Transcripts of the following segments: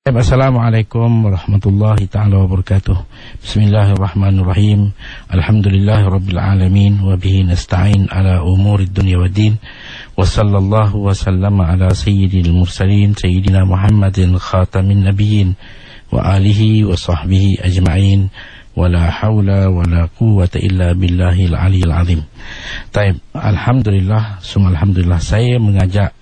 Assalamualaikum warahmatullahi ta'ala wabarakatuh. Bismillahirrahmanirrahim. Alhamdulillahirabbil alamin wa bihi nasta'in ala umurid dunya waddin. Wa sallallahu wa sallama ala sayyidil mursalin sayyidina Muhammadin khatamin nabiyyin wa alihi wa sahbihi ajma'in. Wa la hawla wa la quwwata illa billahil aliyil azim. Taib, alhamdulillah, summa alhamdulillah, saya mengajak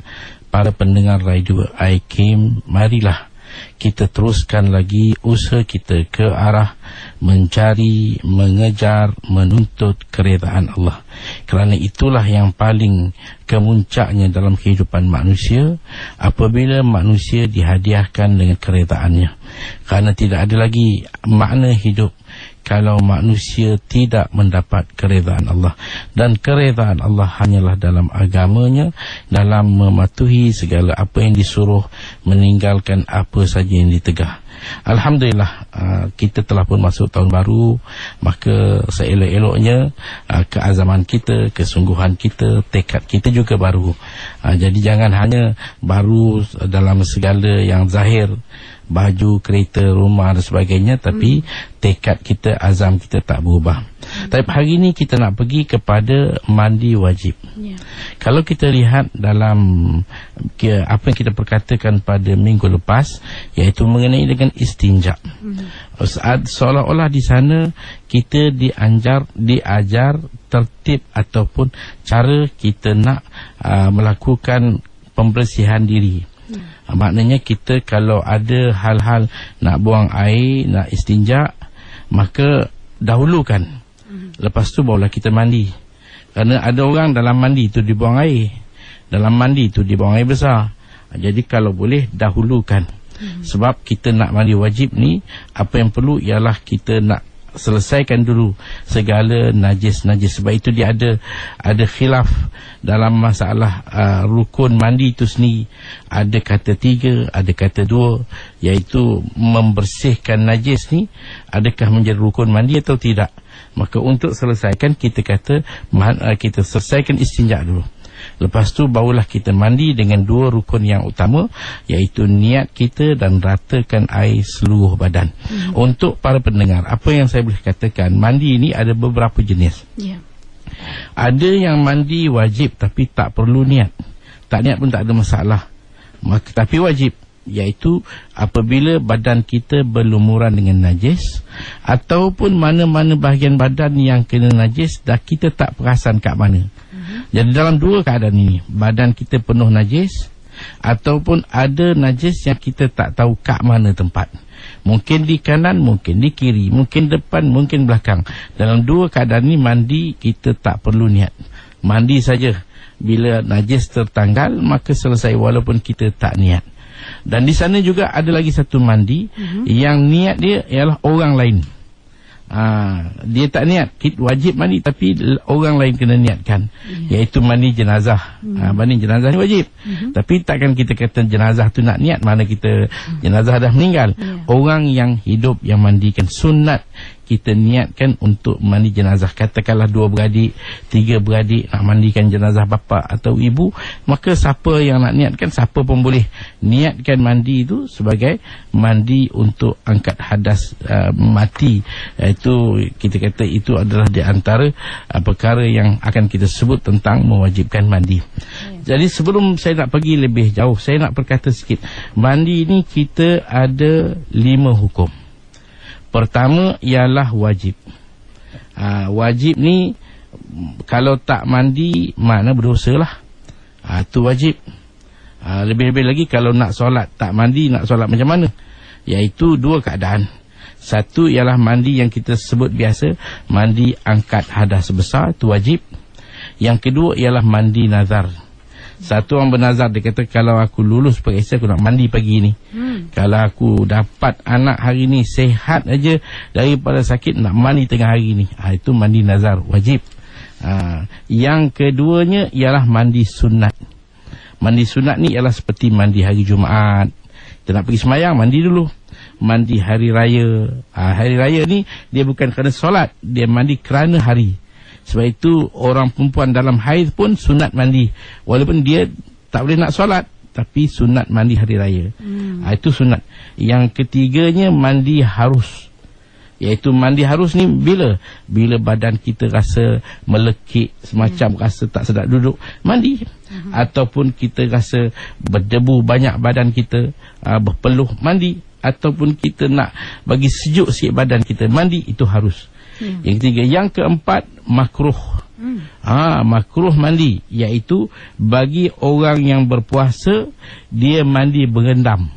para pendengar radio IKIM, marilah kita teruskan lagi usaha kita ke arah mencari, mengejar, menuntut keredaan Allah. Kerana itulah yang paling kemuncaknya dalam kehidupan manusia, apabila manusia dihadiahkan dengan keredaannya. Kerana tidak ada lagi makna hidup kalau manusia tidak mendapat keredaan Allah. Dan keredaan Allah hanyalah dalam agamanya, dalam mematuhi segala apa yang disuruh, meninggalkan apa saja yang ditegah. Alhamdulillah, kita telah pun masuk tahun baru, maka seelok-eloknya keazaman kita, kesungguhan kita, tekad kita juga baru. Jadi jangan hanya baru dalam segala yang zahir, baju, kereta, rumah dan sebagainya, tapi tekad kita, azam kita tak berubah. Tapi hari ini kita nak pergi kepada mandi wajib. Kalau kita lihat dalam apa yang kita perkatakan pada minggu lepas, iaitu mengenai dengan istinja. Seolah-olah di sana kita diajar tertib ataupun cara kita nak melakukan pembersihan diri. Maknanya kita kalau ada hal-hal nak buang air, nak istinja, maka dahulukan. Lepas tu barulah kita mandi. Kerana ada orang dalam mandi tu dibuang air, dalam mandi tu dibuang air besar. Jadi kalau boleh dahulukan. Sebab kita nak mandi wajib ni, apa yang perlu ialah kita nak selesaikan dulu segala najis-najis. Sebab itu dia ada khilaf dalam masalah rukun mandi itu sendiri. Ada kata 3, ada kata 2, iaitu membersihkan najis ni adakah menjadi rukun mandi atau tidak. Maka untuk selesaikan, kita kata kita selesaikan istinja dulu. Lepas tu barulah kita mandi dengan 2 rukun yang utama, iaitu niat kita dan ratakan air seluruh badan. Untuk para pendengar, apa yang saya boleh katakan, mandi ini ada beberapa jenis. Ada yang mandi wajib tapi tak perlu niat. Tak niat pun tak ada masalah, tapi wajib, iaitu apabila badan kita berlumuran dengan najis, ataupun mana-mana bahagian badan yang kena najis dah kita tak perasan kat mana. Jadi dalam 2 keadaan ini, badan kita penuh najis, ataupun ada najis yang kita tak tahu kat mana tempat. Mungkin di kanan, mungkin di kiri, mungkin depan, mungkin belakang. Dalam 2 keadaan ini mandi kita tak perlu niat. Mandi saja. Bila najis tertanggal, maka selesai walaupun kita tak niat. Dan di sana juga ada lagi satu mandi yang niat dia ialah orang lain. Dia tak niat, wajib mandi tapi orang lain kena niatkan, iaitu mandi jenazah. Mandi jenazah ni wajib, tapi takkan kita kata jenazah tu nak niat, mana kita jenazah dah meninggal. Orang yang hidup yang mandikan, sunat kita niatkan untuk mandi jenazah. Katakanlah 2 beradik, 3 beradik nak mandikan jenazah bapa atau ibu, maka siapa yang nak niatkan, siapa pun boleh niatkan mandi itu sebagai mandi untuk angkat hadas mati. Itu kita kata itu adalah di antara perkara yang akan kita sebut tentang mewajibkan mandi. Jadi sebelum saya nak pergi lebih jauh, saya nak berkata sikit. Mandi ini kita ada 5 hukum. Pertama ialah wajib. Wajib ni kalau tak mandi makna berdosa lah. Itu wajib. Lebih-lebih lagi kalau nak solat tak mandi, nak solat macam mana? Iaitu 2 keadaan. Satu ialah mandi yang kita sebut biasa, mandi angkat hadas besar, itu wajib. Yang kedua ialah mandi nazar. Satu orang bernazar, dia kata kalau aku lulus pengisian aku nak mandi pagi ni. Kalau aku dapat anak hari ni sehat aja daripada sakit, nak mandi tengah hari ni. Itu mandi nazar, wajib. Yang keduanya ialah mandi sunat. Mandi sunat ni ialah seperti mandi hari Jumaat. Kita nak pergi semayang, mandi dulu. Mandi hari raya. Hari raya ni dia bukan kerana solat, dia mandi kerana hari. Sebab itu orang perempuan dalam haid pun sunat mandi, walaupun dia tak boleh nak solat, tapi sunat mandi hari raya. Itu sunat. Yang ketiganya mandi harus. Iaitu mandi harus ni bila badan kita rasa melekit, semacam rasa tak sedap duduk, mandi. Ataupun kita rasa berdebu banyak badan kita, berpeluh, mandi. Ataupun kita nak bagi sejuk sikit badan kita, mandi, itu harus. Yang ketiga. Yang keempat, makruh. Makruh mandi, iaitu bagi orang yang berpuasa, dia mandi berendam.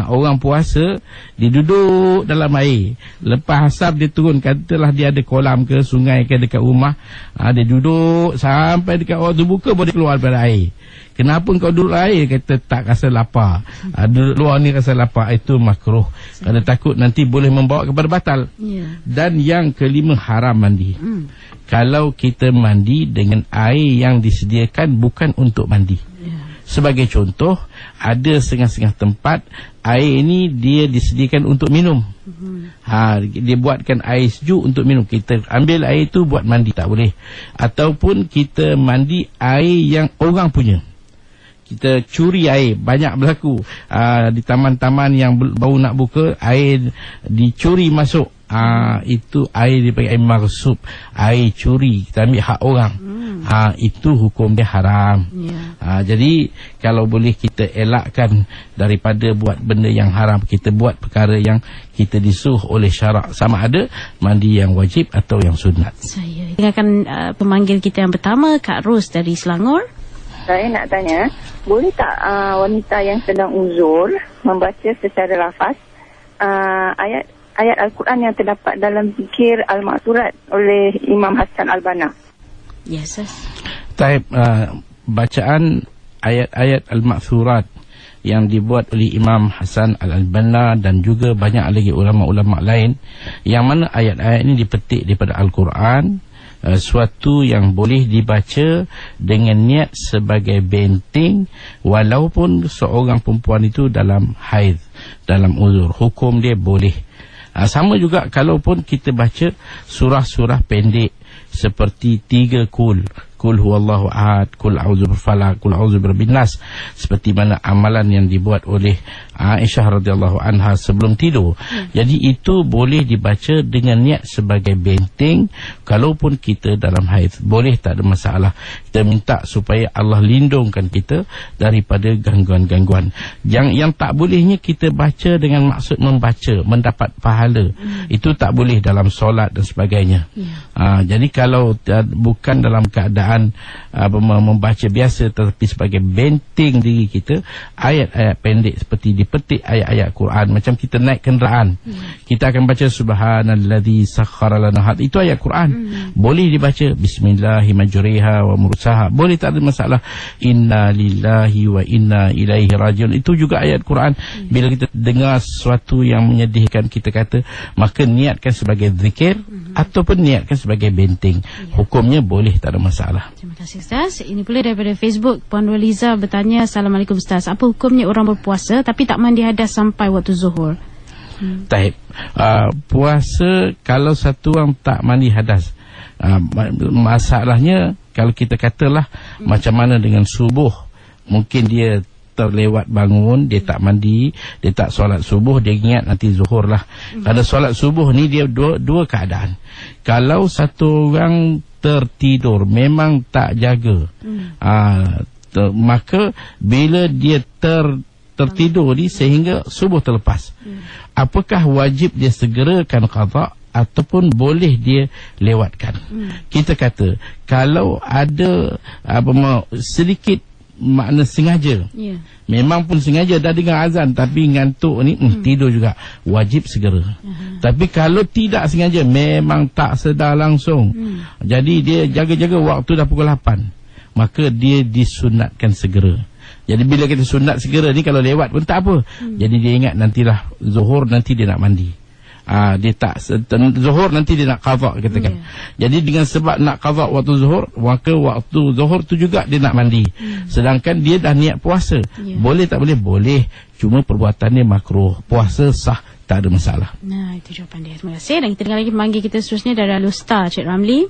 Orang puasa dia duduk dalam air, lepas asar dia turun, katalah dia ada kolam ke sungai ke dekat rumah, dia duduk sampai dekat waktu buka baru dia keluar daripada air. Kenapa kau duduk air? Kata tak rasa lapar. Duduk luar ni rasa lapar. Itu makruh, kerana takut nanti boleh membawa kepada batal. Dan yang kelima, haram mandi. Kalau kita mandi dengan air yang disediakan bukan untuk mandi. Sebagai contoh, ada setengah-setengah tempat air ni dia disediakan untuk minum. Dia buatkan air sejuk untuk minum. Kita ambil air tu buat mandi, tak boleh. Ataupun kita mandi air yang orang punya. Kita curi air, banyak berlaku di taman-taman yang baru nak buka, air dicuri masuk. Itu air dipanggil air marsub, air curi, kita ambil hak orang. Itu hukum dia haram. Jadi kalau boleh kita elakkan daripada buat benda yang haram, kita buat perkara yang kita disuruh oleh syarak, sama ada mandi yang wajib atau yang sunat. Saya dengarkan pemanggil kita yang pertama, Kak Ros dari Selangor. Saya nak tanya, boleh tak wanita yang sedang uzur membaca secara lafaz ayat Al-Quran yang terdapat dalam zikir Al-Ma'surat oleh Imam Hasan Al-Banna? Yes, sir. Bacaan ayat-ayat Al-Ma'surat yang dibuat oleh Imam Hasan Al-Banna dan juga banyak lagi ulama-ulama lain, yang mana ayat-ayat ini dipetik daripada Al-Quran, suatu yang boleh dibaca dengan niat sebagai benteng, walaupun seorang perempuan itu dalam haid, dalam uzur, hukum dia boleh. Sama juga kalaupun kita baca surah-surah pendek seperti 3 kul huwallahu ahad, kul a'udzu birfalaq, kul a'udzu birabbin nas, seperti mana amalan yang dibuat oleh Aisyah radhiyallahu anha sebelum tidur. Jadi itu boleh dibaca dengan niat sebagai benteng kalaupun kita dalam haid, boleh, tak ada masalah. Kita minta supaya Allah lindungkan kita daripada gangguan-gangguan. Yang tak bolehnya kita baca dengan maksud membaca mendapat pahala, itu tak boleh dalam solat dan sebagainya. Jadi kalau bukan dalam keadaan membaca biasa, tetapi sebagai benteng diri kita, ayat-ayat pendek seperti dipetik ayat-ayat Quran, macam kita naik kenderaan, kita akan baca subhanalladzi sakhkhara lana hadza, itu ayat Quran, boleh dibaca bismillahi majriha wa mursaha, boleh, tak ada masalah. Inna lillahi wa inna ilaihi rajiun, itu juga ayat Quran. Bila kita dengar sesuatu yang menyedihkan, kita kata, maka niatkan sebagai zikir ataupun niatkan sebagai benteng, hukumnya boleh, tak ada masalah. Terima kasih, Ustaz. Ini pula daripada Facebook, Puan Roliza bertanya, Assalamualaikum Ustaz, apa hukumnya orang berpuasa tapi tak mandi hadas sampai waktu zuhur? Taib. Puasa kalau satu orang tak mandi hadas, masalahnya kalau kita katalah macam mana dengan subuh, mungkin dia terlewat bangun, dia tak mandi, dia tak solat subuh, dia ingat nanti zuhur lah. Pada solat subuh ni dia dua keadaan. Kalau satu orang tertidur, memang tak jaga, maka bila dia tertidur ni sehingga subuh terlepas, apakah wajib dia segerakan qada ataupun boleh dia lewatkan? Kita kata kalau ada sedikit makna sengaja, memang pun sengaja dah dengar azan tapi ngantuk ni, tidur juga, wajib segera. Tapi kalau tidak sengaja, memang tak sedar langsung, jadi dia jaga-jaga waktu dah pukul 8, maka dia disunatkan segera. Jadi bila kita sunat segera ni, kalau lewat pun tak apa. Jadi dia ingat nantilah zuhur, nanti dia nak mandi. Dia tak zuhur, nanti dia nak qadha, katakan. Jadi dengan sebab nak qadha waktu zuhur, maka waktu zuhur tu juga dia nak mandi. Sedangkan dia dah niat puasa. Boleh tak boleh? Boleh. Cuma perbuatannya makruh. Puasa sah, tak ada masalah. Nah, itu jawapan dia. Terima kasih. Dan kita dengar lagi pemanggil kita seterusnya dari Al-Ustaz, Cik Ramli.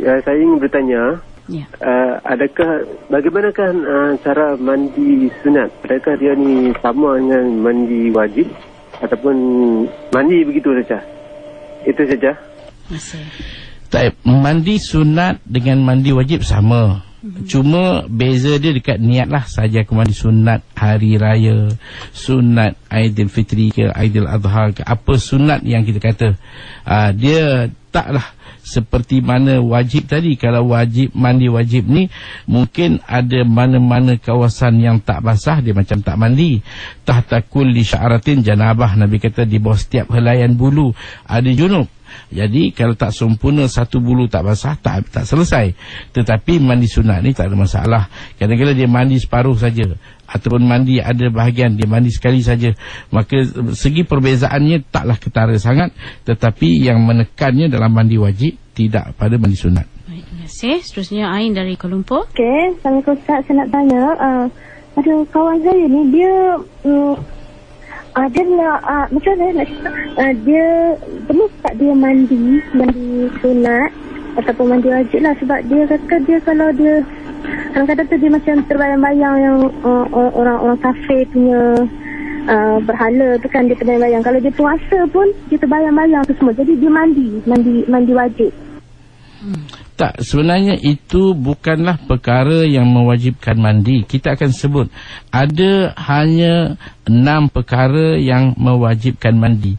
Ya, saya ingin bertanya, Ya. Adakah bagaimanakah cara mandi sunat? Adakah dia ni sama dengan mandi wajib ataupun mandi begitu saja? Itu saja. Mandi sunat dengan mandi wajib sama. Cuma beza dia dekat niat lah saja. Aku mandi sunat hari raya, sunat Aidilfitri ke Aidil Adha ke, apa sunat yang kita kata, dia taklah seperti mana wajib tadi. Kalau wajib, mandi wajib ni mungkin ada mana-mana kawasan yang tak basah, dia macam tak mandi. Tahta kulli sya'ratin janabah, Nabi kata di bawah setiap helaian bulu ada junub. Jadi kalau tak sempurna satu bulu tak basah, tak selesai. Tetapi mandi sunat ni tak ada masalah. Kadang-kadang dia mandi separuh saja, ataupun mandi ada bahagian dia mandi sekali saja. Maka segi perbezaannya taklah ketara sangat. Tetapi yang menekannya dalam mandi wajib, tidak pada mandi sunat. Baik, terima kasih. Seterusnya Ain dari Kuala Lumpur. Okey, Assalamualaikum Ustaz. Saya nak tanya, ada kawan saya ni, dia dia nak macam mana nak cakap, dia perlu tak dia mandi sunat ataupun mandi wajib lah, sebab dia kata dia kalau dia kadang-kadang tu dia macam terbayang-bayang yang orang kafir punya berhala tu kan, dia terbayang-bayang. Kalau dia puasa pun dia terbayang-bayang tu semua, jadi dia mandi wajib. Tak, sebenarnya itu bukanlah perkara yang mewajibkan mandi. Kita akan sebut ada hanya 6 perkara yang mewajibkan mandi.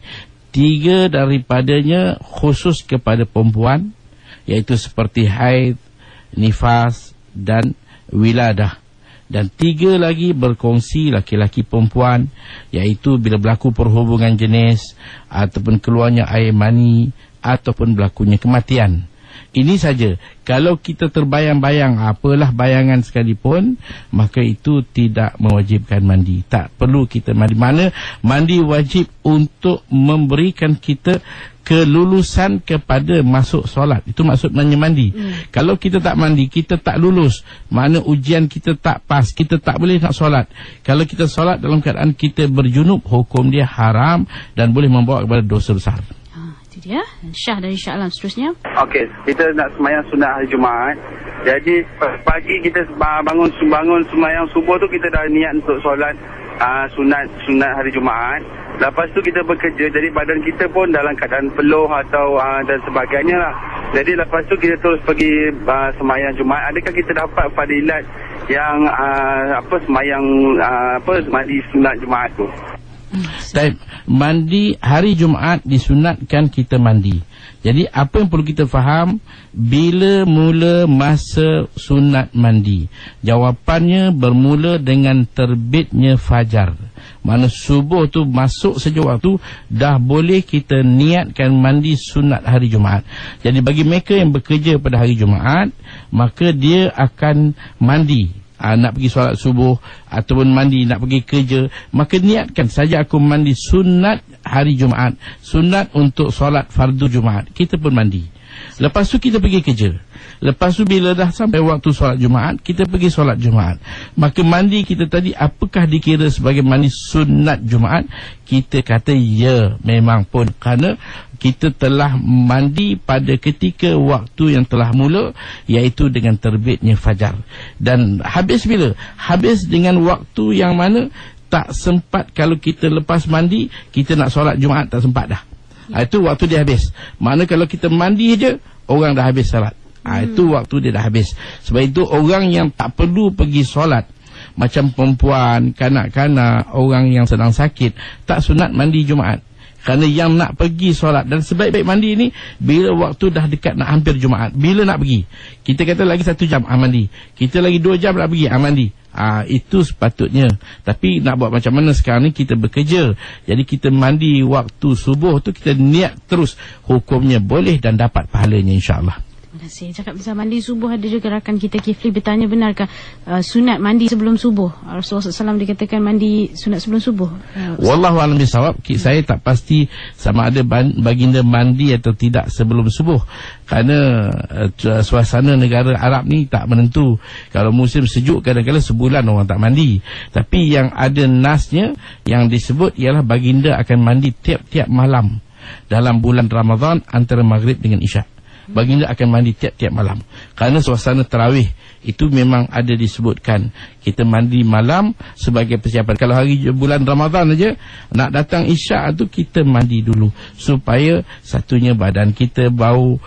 3 daripadanya khusus kepada perempuan, iaitu seperti haid, nifas dan wiladah. Dan 3 lagi berkongsi laki-laki perempuan, iaitu bila berlaku perhubungan jenis, ataupun keluarnya air mani, ataupun berlakunya kematian. Ini saja. Kalau kita terbayang-bayang apalah bayangan sekalipun, maka itu tidak mewajibkan mandi. Tak perlu kita mandi. Mana mandi wajib untuk memberikan kita kelulusan kepada masuk solat. Itu maksudnya mandi. Kalau kita tak mandi, kita tak lulus. Mana ujian kita tak pas, kita tak boleh nak solat. Kalau kita solat dalam keadaan kita berjunub, hukum dia haram dan boleh membawa kepada dosa besar. Itu dia. Syah dari Shah Alam seterusnya. Okey, kita nak sembahyang sunat hari Jumaat. Jadi pagi kita bangun sembahyang subuh tu, kita dah niat untuk solat sunat hari Jumaat. Lepas tu kita bekerja, jadi badan kita pun dalam keadaan peluh atau dan sebagainya lah. Jadi lepas tu kita terus pergi sembahyang Jumaat. Adakah kita dapat fadilat yang mandi sunat Jumaat tu? Mandi hari Jumaat disunatkan kita mandi. Jadi apa yang perlu kita faham, bila mula masa sunat mandi? Jawapannya bermula dengan terbitnya fajar. Mana subuh tu masuk saja waktu, dah boleh kita niatkan mandi sunat hari Jumaat. Jadi bagi mereka yang bekerja pada hari Jumaat, maka dia akan mandi. Nak pergi solat subuh ataupun mandi nak pergi kerja, maka niatkan saja aku mandi sunat hari Jumaat, sunat untuk solat fardu Jumaat. Kita pun mandi. Lepas tu kita pergi kerja. Lepas tu bila dah sampai waktu solat Jumaat, kita pergi solat Jumaat. Maka mandi kita tadi apakah dikira sebagai mandi sunat Jumaat? Kita kata ya, memang pun, kerana kita telah mandi pada ketika waktu yang telah mula, iaitu dengan terbitnya fajar. Dan habis bila? Habis dengan waktu yang mana tak sempat. Kalau kita lepas mandi, kita nak solat Jumaat, tak sempat dah. Itu waktu dia habis. Mana kalau kita mandi je, orang dah habis solat. Itu waktu dia dah habis. Sebab itu orang yang tak perlu pergi solat, macam perempuan, kanak-kanak, orang yang sedang sakit, tak sunat mandi Jumaat. Kerana yang nak pergi solat, dan sebaik-baik mandi ni bila waktu dah dekat nak hampir Jumaat. Bila nak pergi, kita kata lagi 1 jam mandi, kita lagi 2 jam nak pergi mandi. Itu sepatutnya. Tapi nak buat macam mana sekarang ni, kita bekerja. Jadi kita mandi waktu subuh tu, kita niat terus, hukumnya boleh dan dapat pahalanya, insya-Allah. Terima kasih. Cakap pasal mandi subuh, ada juga rakan kita Kifli bertanya, benarkah sunat mandi sebelum subuh? Rasulullah SAW dikatakan mandi sunat sebelum subuh. Wallahu a'lam bishawab. Saya tak pasti sama ada baginda mandi atau tidak sebelum subuh, kerana suasana negara Arab ni tak menentu. Kalau musim sejuk, kadang-kadang sebulan orang tak mandi. Tapi yang ada nasnya yang disebut ialah baginda akan mandi tiap-tiap malam dalam bulan Ramadan antara maghrib dengan isyak. baginda akan mandi tiap-tiap malam. Kerana suasana tarawih itu memang ada disebutkan kita mandi malam sebagai persiapan. Kalau hari bulan Ramadan aja nak datang isyak tu kita mandi dulu supaya satunya badan kita bau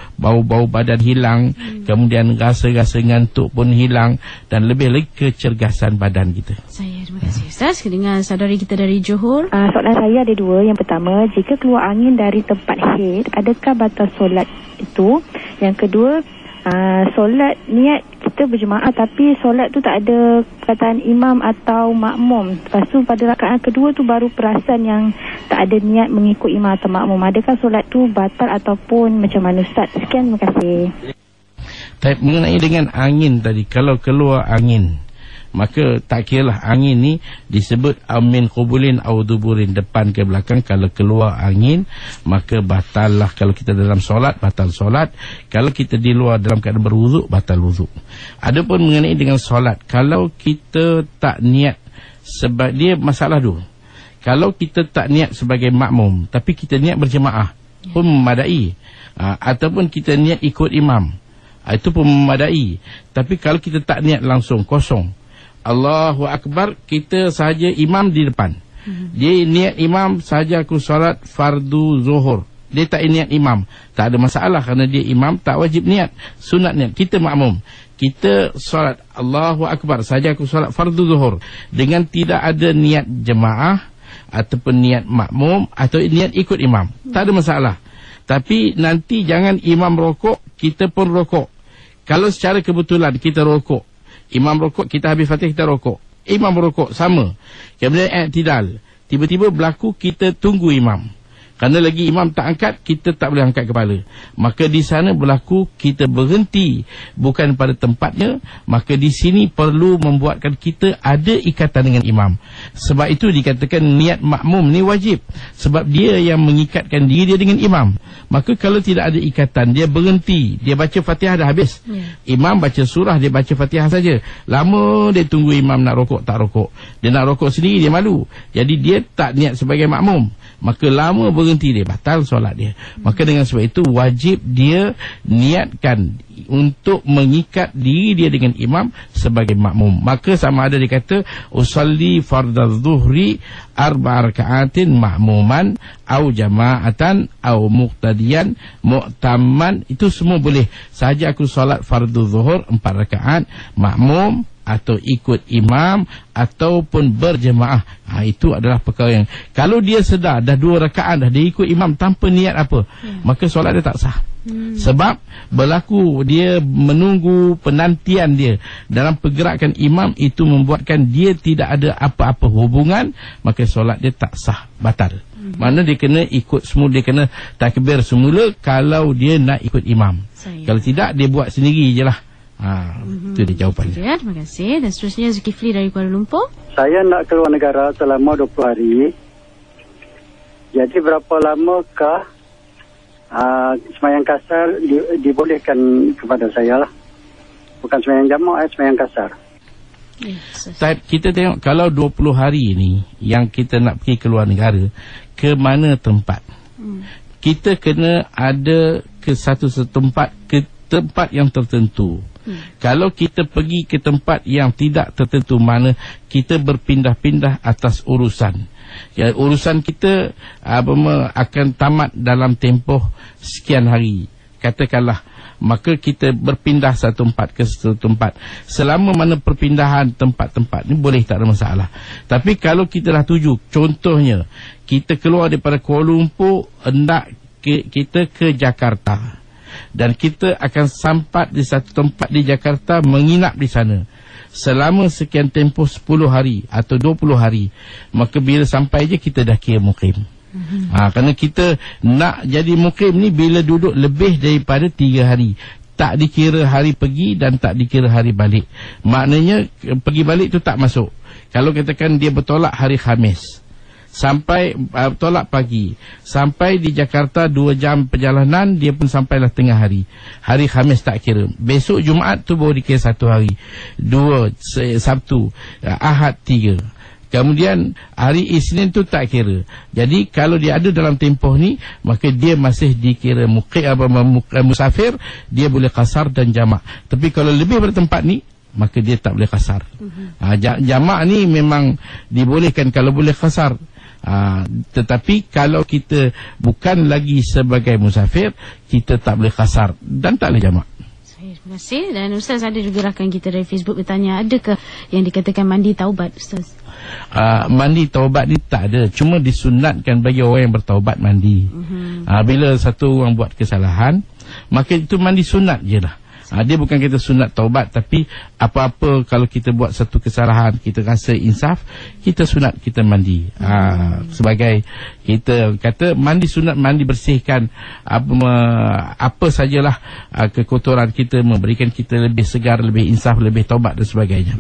badan hilang, kemudian rasa-rasa ngantuk pun hilang dan lebih lagi kecergasan badan kita. Terima kasih Ustaz. Dengan saudari kita dari Johor. Soalan saya ada dua. Yang pertama, jika keluar angin dari tempat haid, adakah batal solat itu? Yang kedua, solat niat kita berjemaah tapi solat tu tak ada perkataan imam atau makmum. Lepas tu pada rakaat kedua tu baru perasan yang tak ada niat mengikut imam atau makmum. Adakah solat tu batal ataupun macam mana Ustaz? Sekian, terima kasih. Mengenai dengan angin tadi, kalau keluar angin, maka tak kiralah angin ni disebut amin qubulin au duburin, depan ke belakang. Kalau keluar angin maka batal lah. Kalau kita dalam solat, batal solat. Kalau kita di luar dalam keadaan berwuduk, batal wuduk. Adapun mengenai dengan solat, kalau kita tak niat, sebab dia masalah tu, kalau kita tak niat sebagai makmum tapi kita niat berjemaah pun memadai, ataupun kita niat ikut imam, itu pun memadai. Tapi kalau kita tak niat langsung, kosong, Allahu Akbar, kita sahaja imam di depan. Dia niat imam sahaja aku solat fardu zuhur, dia tak niat imam, tak ada masalah kerana dia imam, tak wajib niat, sunat niat. Kita makmum, kita solat Allahu Akbar sahaja aku solat fardu zuhur dengan tidak ada niat jemaah ataupun niat makmum atau niat ikut imam, tak ada masalah. Tapi nanti jangan imam rokok, kita pun rokok. Kalau secara kebetulan kita rokok, imam rokok, kita habis Fatihah kita rokok, imam rokok sama, kemudian i'tidal, tiba-tiba berlaku kita tunggu imam, kerana lagi imam tak angkat, kita tak boleh angkat kepala, maka di sana berlaku kita berhenti bukan pada tempatnya. Maka di sini perlu membuatkan kita ada ikatan dengan imam. Sebab itu dikatakan niat makmum ni wajib, sebab dia yang mengikatkan diri dia dengan imam. Maka kalau tidak ada ikatan, dia berhenti, dia baca Fatihah dah habis, imam baca surah, dia baca Fatihah saja, lama dia tunggu imam nak rokok, tak rokok, dia nak rokok sendiri, dia malu, jadi dia tak niat sebagai makmum, maka lama berhenti, dia batal solat dia. Maka dengan sebab itu wajib dia niatkan untuk mengikat diri dia dengan imam sebagai makmum. Maka sama ada dia kata usalli fardadh dhuhri arba' raka'atin ma'muman au jama'atan au muqtadiyan mu'tamman, itu semua boleh. Sahaja aku solat fardu zuhur 4 rakaat makmum atau ikut imam ataupun berjemaah. Itu adalah perkara yang kalau dia sedar dah 2 rakaat dah dia ikut imam tanpa niat apa, maka solat dia tak sah. Sebab berlaku dia menunggu penantian dia dalam pergerakan imam, itu membuatkan dia tidak ada apa-apa hubungan, maka solat dia tak sah, batal. Mana dia kena ikut semula, dia kena takbir semula kalau dia nak ikut imam. Kalau tidak, dia buat sendiri je lah. Itu dia jawapannya. Ya, terima kasih. Dan seterusnya Zulkifli dari Kuala Lumpur. Saya nak keluar negara selama 20 hari. Jadi berapa lamakah semayang kasar dibolehkan kepada saya lah? Bukan semayang jamak, semayang kasar. Kita tengok kalau 20 hari ni yang kita nak pergi keluar negara, ke mana tempat, kita kena ada ke satu tempat, ke tempat yang tertentu. Kalau kita pergi ke tempat yang tidak tertentu, mana kita berpindah-pindah atas urusan, ya, urusan kita akan tamat dalam tempoh sekian hari, katakanlah, maka kita berpindah satu tempat ke satu tempat. Selama mana perpindahan tempat-tempat ni boleh, tak ada masalah. Tapi kalau kita dah tuju, contohnya kita keluar daripada Kuala Lumpur, hendak kita ke Jakarta, dan kita akan sampai di satu tempat di Jakarta, menginap di sana selama sekian tempoh 10 hari atau 20 hari, maka bila sampai je kita dah kira mukim. Kerana kita nak jadi mukim ni bila duduk lebih daripada 3 hari, tak dikira hari pergi dan tak dikira hari balik. Maknanya pergi balik tu tak masuk. Kalau katakan dia bertolak hari Khamis, sampai tolak pagi, sampai di Jakarta 2 jam perjalanan, dia pun sampailah tengah hari. Hari Khamis tak kira. Besok Jumaat tu baru dikira 1 hari, 2 Sabtu, Ahad 3. Kemudian hari Isnin tu tak kira. Jadi kalau dia ada dalam tempoh ni, maka dia masih dikira musafir, dia boleh qasar dan jamak. Tapi kalau lebih pada tempat ni, maka dia tak boleh qasar. Jamak ni memang dibolehkan kalau boleh qasar. Tetapi kalau kita bukan lagi sebagai musafir, kita tak boleh qasar dan tak boleh jamak. Terima kasih. Dan Ustaz, ada juga rakan kita dari Facebook bertanya, adakah yang dikatakan mandi taubat, Ustaz? Mandi taubat ni tak ada, cuma disunatkan bagi orang yang bertaubat mandi. Bila satu orang buat kesalahan, maka itu mandi sunat je lah. Dia bukan kita sunat taubat, tapi apa-apa kalau kita buat satu kesalahan, kita rasa insaf, kita sunat kita mandi. Sebagai kita kata mandi sunat, mandi bersihkan apa sajalah kekotoran kita, memberikan kita lebih segar, lebih insaf, lebih taubat dan sebagainya.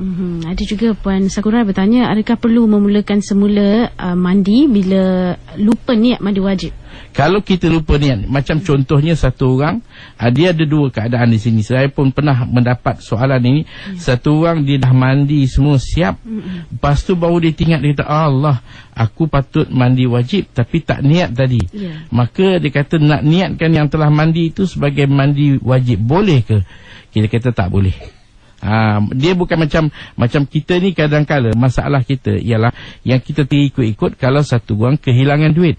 Ada juga Puan Sakura bertanya, adakah perlu memulakan semula mandi bila lupa niat mandi wajib? Kalau kita lupa niat, macam contohnya satu orang, dia ada dua keadaan di sini. Saya pun pernah mendapat soalan ini. Satu orang dia dah mandi semua siap, lepas tu baru dia ingat, dia kata, Allah, aku patut mandi wajib tapi tak niat tadi. Maka dia kata nak niatkan yang telah mandi itu sebagai mandi wajib, boleh ke? Kita kata tak boleh. Dia bukan macam kita ni, kadang-kala masalah kita ialah yang kita ikut-ikut. Kalau satu orang kehilangan duit,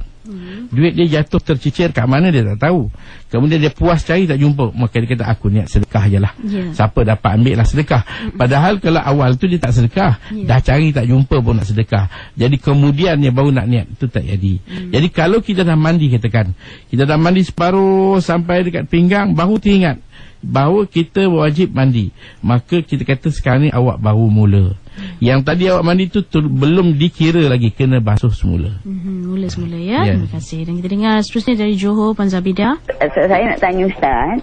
duit dia jatuh tercicir kat mana dia tak tahu, kemudian dia puas cari tak jumpa, maka dia kata aku niat sedekah je lah. Siapa dapat ambil lah sedekah. Padahal kalau awal tu dia tak sedekah, dah cari tak jumpa pun nak sedekah, jadi kemudian dia baru nak niat, itu tak jadi. Jadi kalau kita dah mandi, katakan kita dah mandi separuh sampai dekat pinggang, baru teringat bahawa kita wajib mandi, maka kita kata sekarang ni awak baru mula. Yang tadi awak mandi tu belum dikira lagi, kena basuh semula. Mula semula ya. Terima kasih. Dan kita dengar seterusnya dari Johor, Puan Zabida. Saya nak tanya Ustaz,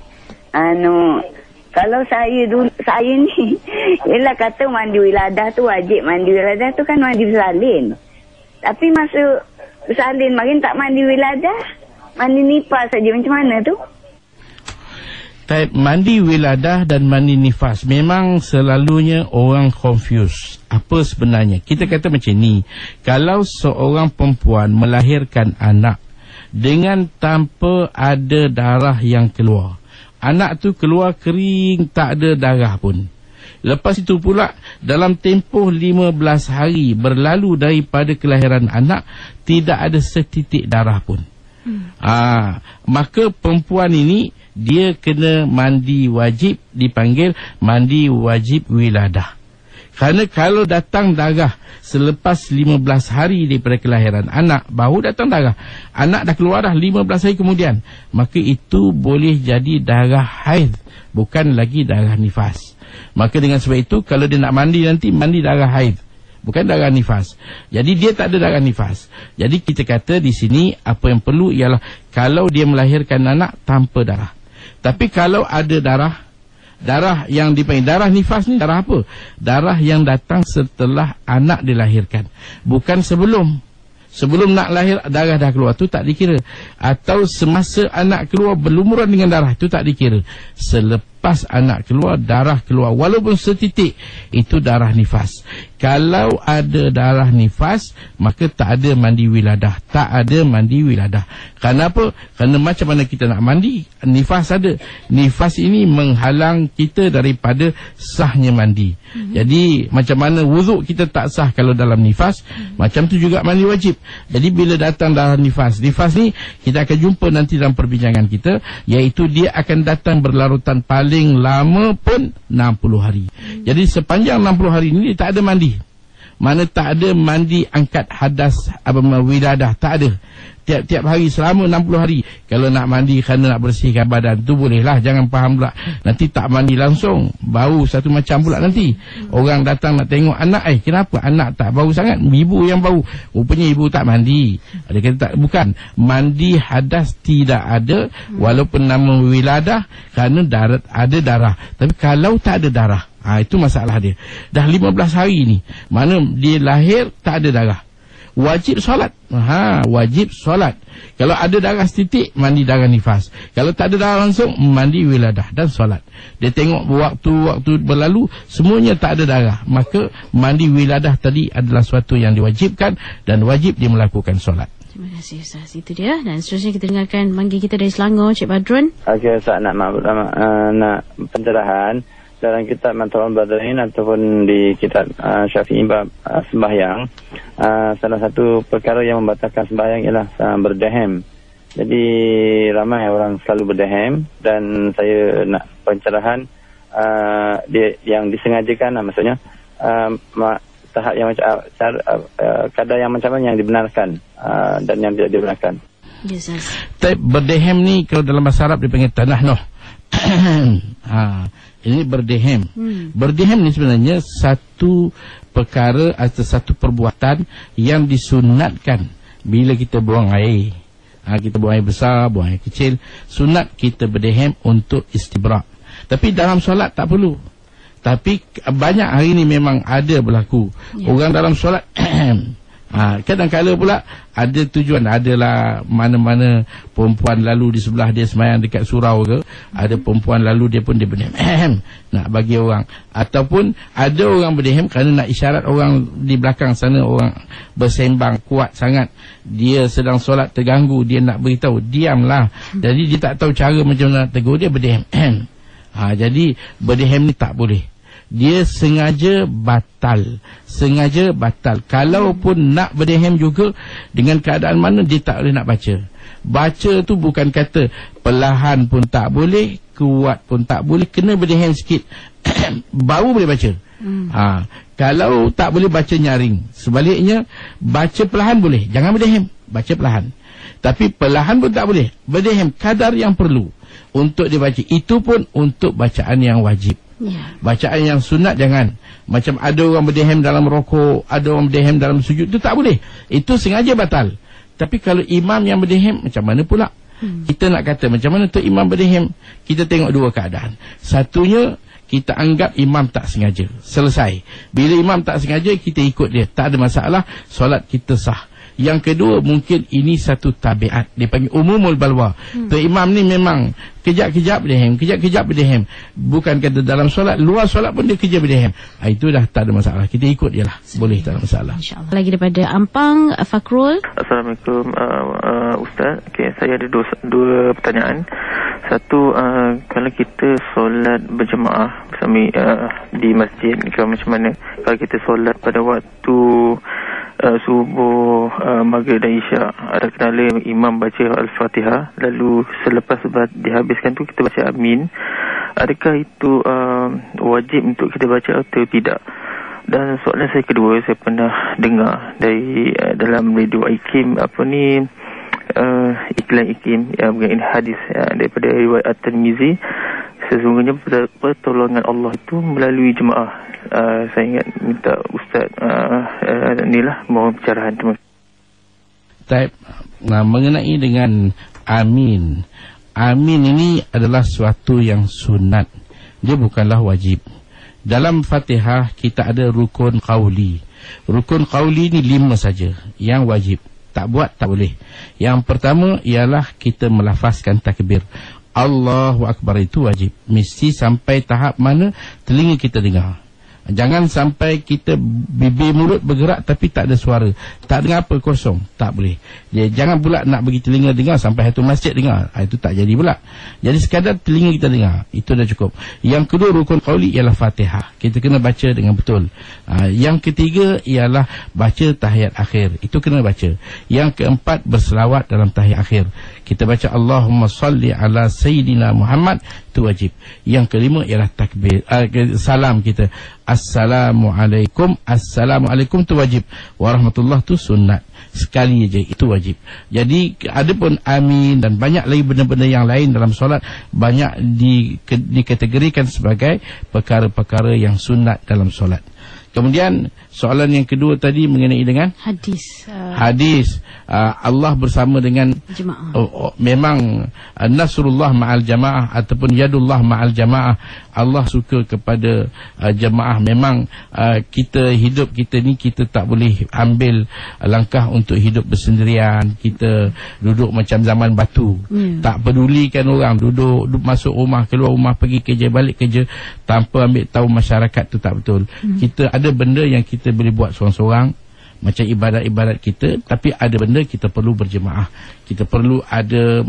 kalau saya ni ialah kata mandi wiladah tu wajib, mandi wiladah tu kan mandi bersalin, tapi masa bersalin makin tak mandi wiladah, mandi nifas saja, macam mana tu? Mandi wiladah dan mandi nifas memang selalunya orang confuse. Apa sebenarnya? Kita kata macam ni, kalau seorang perempuan melahirkan anak dengan tanpa ada darah yang keluar, anak tu keluar kering, tak ada darah pun. Lepas itu pula dalam tempoh 15 hari berlalu daripada kelahiran anak, tidak ada setitik darah pun. Maka perempuan ini dia kena mandi wajib, dipanggil mandi wajib wiladah. Kerana kalau datang darah selepas 15 hari daripada kelahiran anak, baru datang darah, anak dah keluar dah 15 hari kemudian, maka itu boleh jadi darah haid, bukan lagi darah nifas. Maka dengan sebab itu, kalau dia nak mandi nanti, mandi darah haid, bukan darah nifas. Jadi dia tak ada darah nifas. Jadi kita kata di sini apa yang perlu ialah kalau dia melahirkan anak tanpa darah. Tapi kalau ada darah yang dipanggil darah nifas ni, darah apa? Darah yang datang setelah anak dilahirkan, bukan sebelum. Sebelum nak lahir darah dah keluar, tu tak dikira. Atau semasa anak keluar berlumuran dengan darah, tu tak dikira. Selepas anak keluar, darah keluar walaupun setitik, itu darah nifas. Kalau ada darah nifas, maka tak ada mandi wiladah. Tak ada mandi wiladah. Kenapa? Kerana macam mana kita nak mandi, nifas ada. Nifas ini menghalang kita daripada sahnya mandi. Jadi macam mana wuduk kita tak sah kalau dalam nifas, macam tu juga mandi wajib. Jadi bila datang darah nifas, nifas ni kita akan jumpa nanti dalam perbincangan kita, iaitu dia akan datang berlarutan paling lama pun 60 hari. Jadi sepanjang 60 hari ini tak ada mandi. Mana tak ada mandi angkat hadas wiladah, tak ada. Tiap-tiap hari selama 60 hari. Kalau nak mandi kerana nak bersihkan badan, tu bolehlah, jangan faham pula nanti tak mandi langsung, bau satu macam pula nanti. Orang datang nak tengok anak, kenapa anak tak bau sangat? Ibu yang bau. Rupanya ibu tak mandi. Dia kata tak, bukan. Mandi hadas tidak ada, walaupun nama wiladah, kerana ada darah. Tapi kalau tak ada darah, itu masalah dia. Dah 15 hari ni, mana dia lahir tak ada darah. wajib solat. Wajib solat. Kalau ada darah setitik, mandi darah nifas. Kalau tak ada darah langsung, mandi wiladah dan solat. Dia tengok waktu berlalu, semuanya tak ada darah, maka mandi wiladah tadi adalah suatu yang diwajibkan dan wajib dia melakukan solat. Terima kasih Ustaz. Itu dia. Dan seterusnya kita dengarkan manggil kita dari Selangor, Cik Badrun. Okey Ustaz, nak pencerahan dalam kitab Matlaul Badarain ataupun di kitab Syafi'i bab sembahyang, salah satu perkara yang membatalkan sembahyang ialah berdehem. Jadi ramai orang selalu berdehem, dan saya nak pencerahan dia yang disengajakan, maksudnya tahap yang macam kadar yang macam mana yang dibenarkan dan yang tidak dibenarkan. Yes, yes. Berdehem ni kalau dalam bahasa Arab dipanggil tanah noh. Ini berdehem. Berdehem ni sebenarnya satu perkara atau satu perbuatan yang disunatkan bila kita buang air. Kita buang air besar, buang air kecil, sunat kita berdehem untuk istibrak. Tapi dalam solat tak perlu. Tapi banyak hari ni memang ada berlaku. Orang dalam solat kadang-kadang pula ada tujuan, adalah mana-mana perempuan lalu di sebelah dia semayang dekat surau ke, ada perempuan lalu dia pun dia berdehem nak bagi orang, ataupun ada orang berdehem kerana nak isyarat orang di belakang sana, orang bersembang kuat sangat, dia sedang solat terganggu, dia nak beritahu diamlah, jadi dia tak tahu cara macam mana nak tegur, dia berdehem. Jadi berdehem ni tak boleh. Dia sengaja batal. Kalaupun nak berdehem juga, dengan keadaan mana dia tak boleh nak baca. Baca tu bukan kata perlahan pun tak boleh, kuat pun tak boleh, kena berdehem sikit baru boleh baca. Kalau tak boleh baca nyaring. Sebaliknya, baca perlahan boleh, jangan berdehem, baca perlahan. Tapi perlahan pun tak boleh, berdehem kadar yang perlu untuk dibaca. Itu pun untuk bacaan yang wajib. Bacaan yang sunat jangan. Macam ada orang berdehem dalam rokok, ada orang berdehem dalam sujud, itu tak boleh. Itu sengaja batal. Tapi kalau imam yang berdehem, macam mana pula? Kita nak kata macam mana tu imam berdehem? Kita tengok dua keadaan. Satunya, kita anggap imam tak sengaja, selesai. Bila imam tak sengaja, kita ikut dia, tak ada masalah, solat kita sah. Yang kedua, mungkin ini satu tabiat, dipanggil umumul balwa. Tu imam ni memang kejap-kejap berdehem, kejap-kejap berdehem. Bukan kata dalam solat, luar solat pun dia kerja berdehem. Itu dah tak ada masalah, kita ikut dia lah, boleh, tak ada masalah. InsyaAllah. Lagi daripada Ampang, Fakrul. Assalamualaikum Ustaz. Saya ada dua pertanyaan. Satu, kalau kita solat berjemaah bersama di masjid, kalau macam mana kalau kita solat pada waktu subuh, maghrib dan isyak, ada kenala imam baca Al-Fatihah, lalu selepas dihabiskan tu kita baca amin, adakah itu wajib untuk kita baca atau tidak? Dan soalan saya kedua, saya pernah dengar dari dalam radio IKIM iklan IKIM yang mengenai hadis daripada riwayat At-Tirmizi, sesungguhnya pertolongan Allah itu melalui jemaah. Saya ingat minta Ustaz inilah mohon pencerahan. Terima kasih. Mengenai dengan amin, amin ini adalah suatu yang sunat, dia bukanlah wajib. Dalam Fatihah kita ada rukun qauli. Rukun qauli ni 5 saja yang wajib, tak buat tak boleh. Yang pertama ialah kita melafazkan takbir Allahu Akbar, itu wajib. Mesti sampai tahap mana telinga kita dengar. Jangan sampai kita bibir mulut bergerak tapi tak ada suara, tak dengar apa, kosong, tak boleh. Jangan pula nak bagi telinga dengar sampai satu masjid dengar, itu tak jadi pula. Jadi sekadar telinga kita dengar, itu dah cukup. Yang kedua, rukun qauli ialah Fatihah, kita kena baca dengan betul. Yang ketiga ialah baca tahiyat akhir, itu kena baca. Yang keempat, berselawat dalam tahiyat akhir, kita baca Allahumma salli ala Sayyidina Muhammad, itu wajib. Yang kelima ialah takbir, salam kita, Assalamualaikum, Assalamualaikum itu wajib. Warahmatullah itu sunat, sekali aja, itu wajib. Jadi ada pun amin dan banyak lagi benda-benda yang lain dalam solat, banyak dikategorikan sebagai perkara-perkara yang sunat dalam solat. Kemudian soalan yang kedua tadi mengenai dengan hadis. Hadis Allah bersama dengan jemaah. Memang nasrullah ma'al jamaah ataupun yadullah ma'al jamaah. Allah suka kepada jemaah. Memang kita hidup kita ni, kita tak boleh ambil langkah untuk hidup bersendirian. Kita duduk macam zaman batu, tak pedulikan orang, duduk masuk rumah, keluar rumah, pergi kerja, balik kerja tanpa ambil tahu masyarakat tu tak betul. Kita ada benda yang kita boleh buat seorang-seorang, macam ibadat-ibadat kita, tapi ada benda kita perlu berjemaah. Kita perlu ada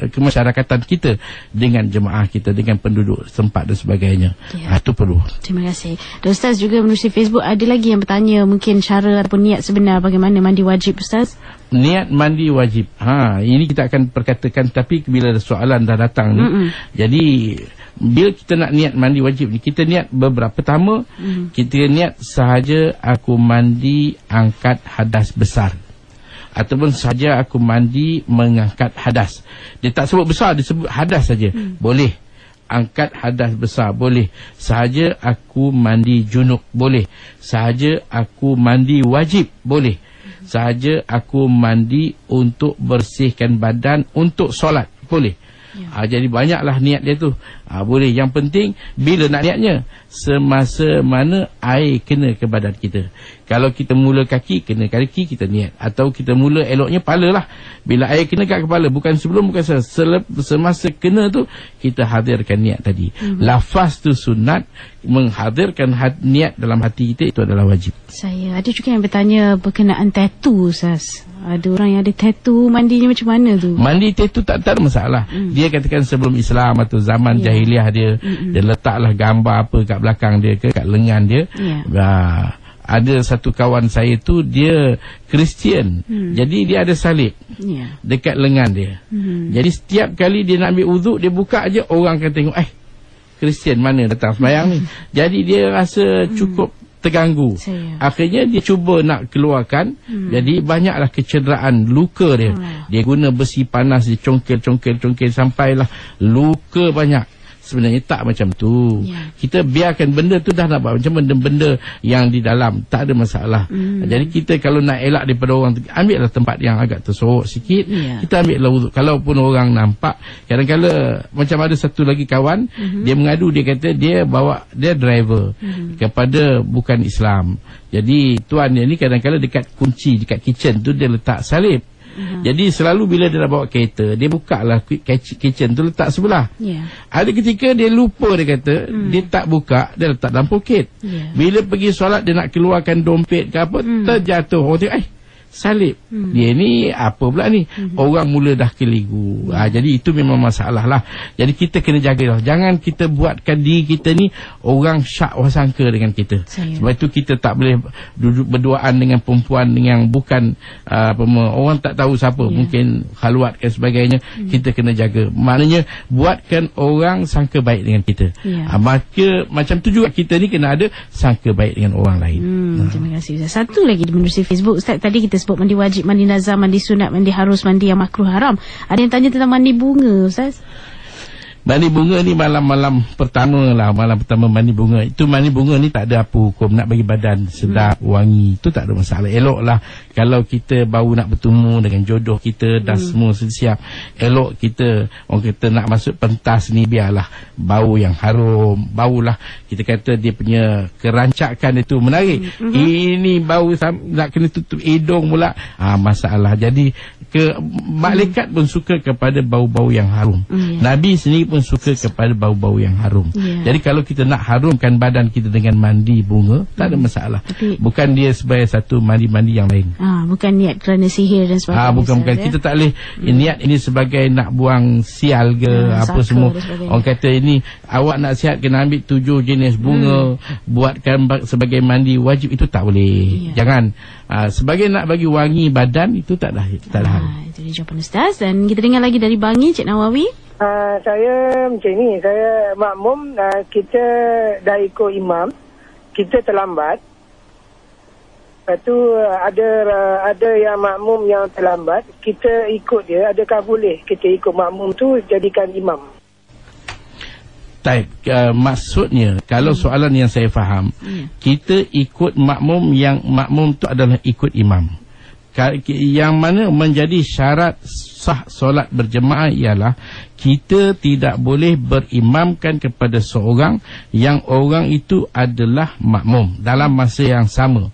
kemasyarakatan kita dengan jemaah kita, dengan penduduk tempat dan sebagainya. Itu perlu. Terima kasih. Dan Ustaz juga menerusi Facebook, ada lagi yang bertanya mungkin cara ataupun niat sebenar bagaimana mandi wajib, Ustaz? Niat mandi wajib. Ini kita akan perkatakan, tapi bila soalan dah datang ni, jadi bila kita nak niat mandi wajib ni, kita niat beberapa. Pertama, kita niat sahaja aku mandi angkat hadas besar, ataupun sahaja aku mandi mengangkat hadas. Dia tak sebut besar, dia sebut hadas saja. Boleh. Angkat hadas besar boleh. Sahaja aku mandi junub boleh. Sahaja aku mandi wajib boleh. Sahaja aku mandi untuk bersihkan badan untuk solat boleh. Jadi banyaklah niat dia tu. Boleh. Yang penting bila nak niatnya, semasa mana air kena ke badan kita. Kalau kita mula kaki, kena kaki, kita niat. Atau kita mula eloknya kepala lah. Bila air kena kat kepala, bukan sebelum, bukan semasa kena tu, kita hadirkan niat tadi. Lafaz tu sunat, menghadirkan niat dalam hati kita itu adalah wajib. Saya ada juga yang bertanya berkenaan tattoo, Ustaz. Ada orang yang ada tattoo, mandinya macam mana tu? Mandi tattoo tak ada masalah. Dia katakan sebelum Islam atau zaman jahiliah dia, dia letaklah gambar apa kat belakang dia ke, kat lengan dia. Ada satu kawan saya tu, dia Kristian. Jadi dia ada salib dekat lengan dia. Jadi setiap kali dia nak ambil wuduk, dia buka aja, orang akan tengok, Kristian mana datang sembahyang ni. Jadi dia rasa cukup terganggu. Akhirnya dia cuba nak keluarkan. Jadi banyaklah kecederaan, luka dia. Dia guna besi panas, dia congkel sampailah luka banyak. Sebenarnya tak macam tu. Kita biarkan benda tu dah nak buat macam benda-benda yang di dalam, tak ada masalah. Jadi kita kalau nak elak daripada orang tu, ambillah tempat yang agak tersorok sikit. Kita ambillah wuduk. Kalaupun orang nampak, kadang-kadang macam ada satu lagi kawan, dia mengadu, dia kata dia bawa, dia driver kepada bukan Islam. Jadi tuan dia ni kadang-kadang dekat kunci, dekat kitchen tu dia letak salib. Jadi selalu bila dia nak bawa kereta, dia buka lah kitchen tu, letak sebelah. Ada ketika dia lupa, dia kata dia tak buka, dia letak dalam poket. Bila pergi solat, dia nak keluarkan dompet ke apa, terjatuh. Orang tengok, salib. Dia ni apa pula ni? Orang mula dah keliru. Jadi itu memang masalah lah. Jadi kita kena jaga lah. Jangan kita buatkan diri kita ni orang syak wasangka dengan kita. Sebab itu kita tak boleh duduk berduaan dengan perempuan yang bukan orang tak tahu siapa, mungkin khalwat dan sebagainya. Kita kena jaga. Maknanya buatkan orang sangka baik dengan kita. Maka macam tu juga kita ni kena ada sangka baik dengan orang lain. Terima kasih, Ustaz. Satu lagi di menerusi Facebook, Ustaz, tadi kita sebut mandi wajib, mandi nazar, mandi sunat, mandi harus, mandi yang makruh haram. Ada yang tanya tentang mandi bunga, Ustaz. Mandi bunga ni malam pertama lah. Malam pertama mandi bunga. Itu mandi bunga ni tak ada apa hukum. Nak bagi badan sedap, wangi, itu tak ada masalah. Elok lah kalau kita baru nak bertemu dengan jodoh kita, dah semua siap. Elok kita, orang kita nak masuk pentas ni, biarlah bau yang harum. Bau lah, kita kata dia punya kerancakan itu menarik. Ini bau nak kena tutup hidung pula. Masalah. Jadi malaikat pun suka kepada bau-bau yang harum. Nabi sendiri pun suka kepada bau-bau yang harum. Jadi kalau kita nak harumkan badan kita dengan mandi bunga, tak ada masalah. Bukan dia sebagai satu mandi-mandi yang lain. Bukan niat kerana sihir dan sebagainya. Bukan. Kita tak boleh niat ini sebagai nak buang sial ke apa semua. Orang kata ini awak nak sihat kena ambil 7 jenis bunga, buatkan sebagai mandi wajib, itu tak boleh. Jangan. Sebagai nak bagi wangi badan, itu tak dah hal. Itu dia jawapan Ustaz. Dan kita dengar lagi dari Bangi, Cik Nawawi. Saya macam ni, saya makmum, kita dah ikut imam, kita terlambat. Lepas tu ada yang makmum yang terlambat, kita ikut dia. Adakah boleh kita ikut makmum tu jadikan imam? Maksudnya kalau soalan yang saya faham, kita ikut makmum, yang makmum tu adalah ikut imam. Yang mana menjadi syarat sah solat berjemaah ialah kita tidak boleh berimamkan kepada seorang yang orang itu adalah makmum dalam masa yang sama.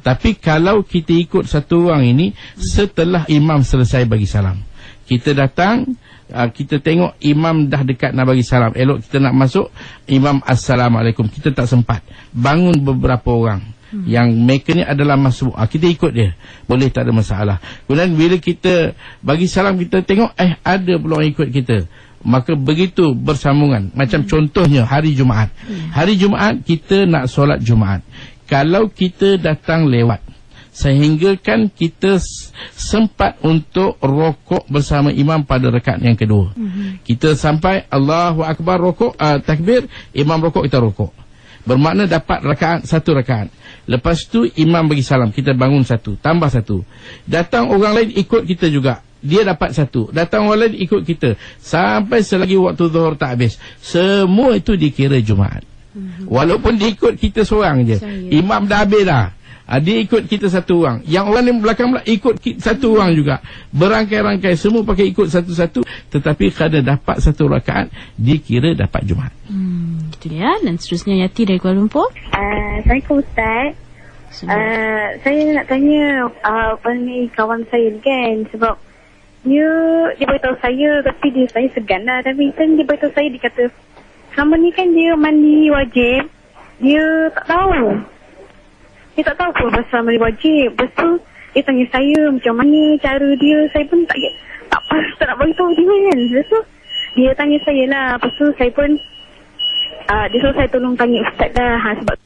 Tapi kalau kita ikut satu orang ini setelah imam selesai bagi salam, kita datang, kita tengok imam dah dekat nak bagi salam, elok kita nak masuk, imam assalamualaikum, kita tak sempat, bangun beberapa orang yang mereka ni adalah masuk, kita ikut dia, boleh, tak ada masalah. Kemudian bila kita bagi salam, kita tengok ada pula orang ikut kita, maka begitu bersambungan. Macam contohnya hari Jumaat, hari Jumaat kita nak solat Jumaat, kalau kita datang lewat sehingga kan kita sempat untuk rokok bersama imam pada rakaat yang kedua, kita sampai Allahu Akbar, rokok, takbir, imam rokok, kita rokok, bermakna dapat satu rakaat. Lepas tu imam bagi salam, kita bangun satu, tambah satu, datang orang lain ikut kita juga, dia dapat satu, datang orang lain ikut kita, sampai selagi waktu zuhur tak habis, semua itu dikira Jumaat. Walaupun dia ikut kita seorang je, imam dah habis dah, dia ikut kita satu orang, yang orang yang belakang pula ikut satu orang juga, berangkai-rangkai, semua pakai ikut satu-satu, tetapi kerana dapat satu rakaat dikira dapat Jumaat. Itu dia. Dan seterusnya Yati dari Kuala Lumpur. Assalamualaikum Ustaz. Saya nak tanya kawan saya ni kan, sebab dia beritahu saya, tapi saya segan lah, tapi kan dia beritahu saya, dia kata selama ni kan dia mandi wajib, dia tak tahu. Dia tak tahu pun pasal mandi wajib. Lepas tu dia tanya saya macam mana cara dia, saya pun tak nak beritahu dia kan. Lepas tu dia tanya saya lah, lepas tu saya pun dia suruh saya tolong tanya Ustaz dah, sebab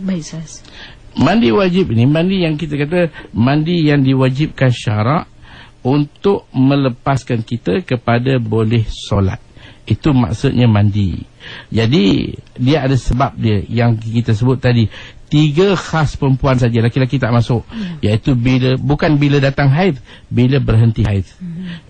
baik Ustaz. Mandi wajib ni, mandi yang kita kata mandi yang diwajibkan syarak untuk melepaskan kita kepada boleh solat, itu maksudnya mandi. Jadi dia ada sebab dia yang kita sebut tadi, 3 khas perempuan saja, laki-laki tak masuk, iaitu bukan bila datang haid, bila berhenti haid,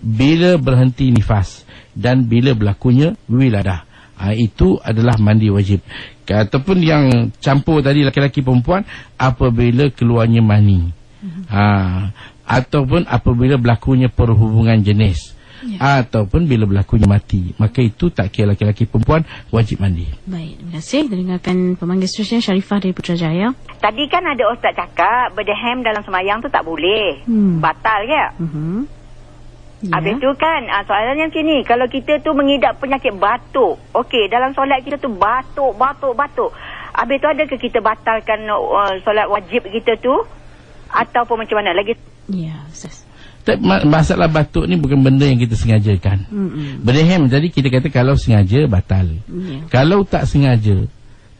bila berhenti nifas, dan bila berlakunya wiladah. Itu adalah mandi wajib. Ataupun yang campur tadi, laki-laki perempuan, apabila keluarnya mani, ataupun apabila berlakunya perhubungan jenis, ataupun bila berlakunya mati, maka itu tak kira laki-laki perempuan, wajib mandi. Baik, terima kasih. Dengarkan pemanggil seterusnya, Sharifah dari Putrajaya. Tadi kan ada ustaz cakap berdehem dalam semayang tu tak boleh, batal ke? Habis tu kan soalannya macam ni, kalau kita tu mengidap penyakit batuk, okey, dalam solat kita tu batuk, habis tu adakah kita batalkan solat wajib kita tu, ataupun macam mana lagi? Ya, Ustaz. Masalah batuk ni bukan benda yang kita sengajakan. Berdehem tadi kita kata kalau sengaja batal, kalau tak sengaja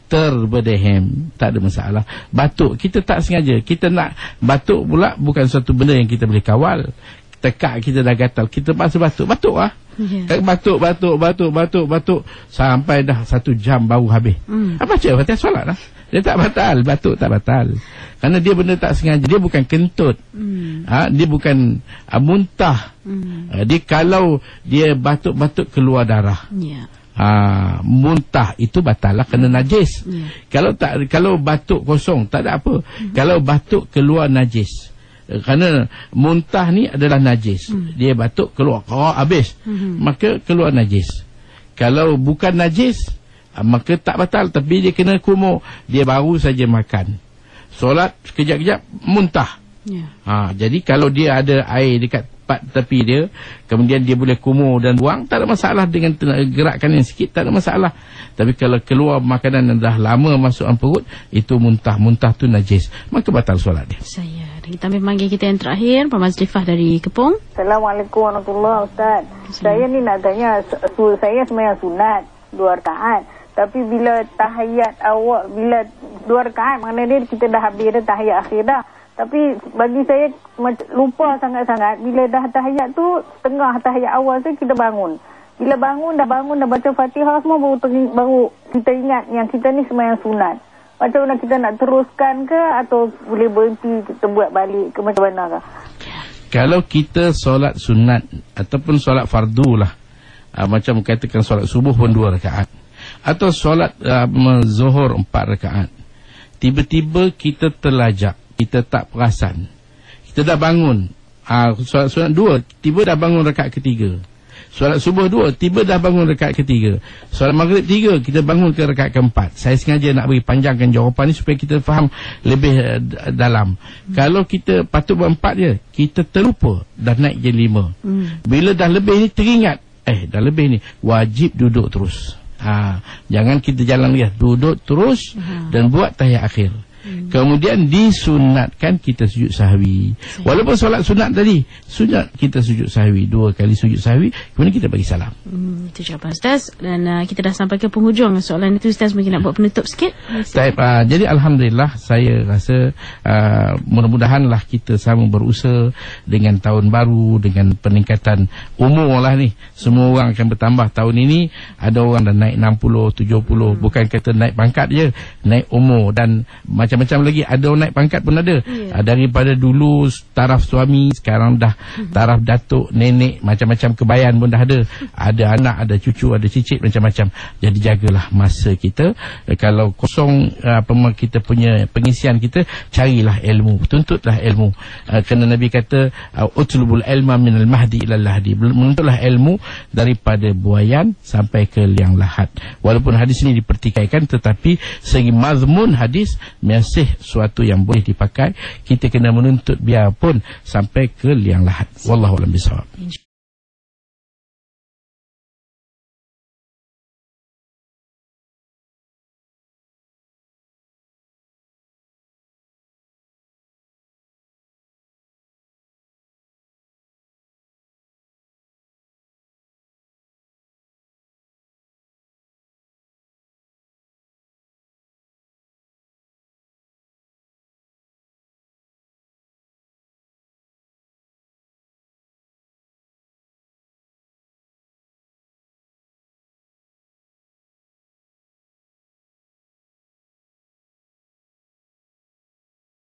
terberdehem tak ada masalah. Batuk kita tak sengaja, kita nak batuk pula bukan satu benda yang kita boleh kawal. Tekak kita dah gatal, kita paksa batuk lah. Batuk sampai dah 1 jam baru habis. Apa macam Fatihah solat lah, dia tak batal, batuk tak batal, kerana dia benda tak sengaja, dia bukan kentut, dia bukan muntah. Dia kalau dia batuk-batuk keluar darah, muntah, itu batal lah, kena najis. Kalau batuk kosong tak ada apa, kalau batuk keluar najis, kerana muntah ni adalah najis, dia batuk keluar habis, maka keluar najis. Kalau bukan najis, maka tak batal, tapi dia kena kumur, dia baru saja makan, solat sekejap-kejap muntah. Jadi kalau dia ada air dekat tepi dia, kemudian dia boleh kumur dan buang, tak ada masalah. Dengan gerakkan yang sikit tak ada masalah. Tapi kalau keluar makanan yang dah lama masuk dalam perut, itu muntah tu najis, maka batal solat dia. Kita ambil panggil kita yang terakhir, Puan Mazlifah dari Kepong. Assalamualaikum warahmatullahi wabarakatuh. Saya ni nak tanya, saya sembahyang sunat 2 rakaat, tapi bila tahiyat awal, bila 2 rakaat, maknanya kita dah habis dah tahiyat akhir dah. Tapi bagi saya lupa sangat-sangat, bila dah tahiyat tu, tengah tahiyat awal tu kita bangun. Bila bangun dah baca Fatihah semua, baru kita ingat yang kita ni sembahyang sunat. Macam mana kita nak teruskan ke, atau boleh berhenti kita buat balik ke, macam mana ke? Kalau kita solat sunat ataupun solat fardu lah, macam katakan solat subuh pun 2 rakaat, Atau solat zuhur 4 rakaat, tiba-tiba kita terlajak, kita tak perasan, kita dah bangun, solat sunat 2, tiba dah bangun rakaat ketiga. Solat subuh 2, tiba dah bangun rakaat ketiga. Solat maghrib 3, kita bangun ke rakaat keempat. Saya sengaja nak beri panjangkan jawapan ni supaya kita faham lebih dalam. Kalau kita patut buat 4 je, kita terlupa, dah naik je 5. Bila dah lebih ni teringat, dah lebih ni, wajib duduk terus. Jangan kita jalan dia, duduk terus dan buat tahiyat akhir. Kemudian disunatkan kita sujud sahwi. Walaupun solat sunat tadi, sunat kita sujud sahwi, 2 kali sujud sahwi, kemudian kita bagi salam. Itu jawapan Ustaz. Dan kita dah sampai ke penghujung soalan itu. Ustaz mungkin nak buat penutup sikit. Jadi Alhamdulillah, saya rasa mudah-mudahanlah kita sama berusaha dengan tahun baru, dengan peningkatan umur lah ni. Semua orang akan bertambah tahun ini. Ada orang dah naik 60, 70. Bukan kata naik pangkat je, naik umur. Dan macam-macam lagi, ada orang naik pangkat pun ada. Daripada dulu taraf suami, sekarang dah taraf datuk, nenek, macam-macam kebayan pun dah ada. Ada anak, ada cucu, ada cicit, macam-macam. Jadi jagalah masa kita. Kalau kosong kita punya pengisian kita, carilah ilmu, tuntutlah ilmu. Kerana Nabi kata utlubul ilma minal mahdi ilal lahdi, menuntutlah ilmu daripada buayan sampai ke liang lahat. Walaupun hadis ini dipertikaikan, tetapi segi mazmun hadis masih suatu yang boleh dipakai. Kita kena menuntut biarpun sampai ke liang lahat. Wallahu a'lam bishawab.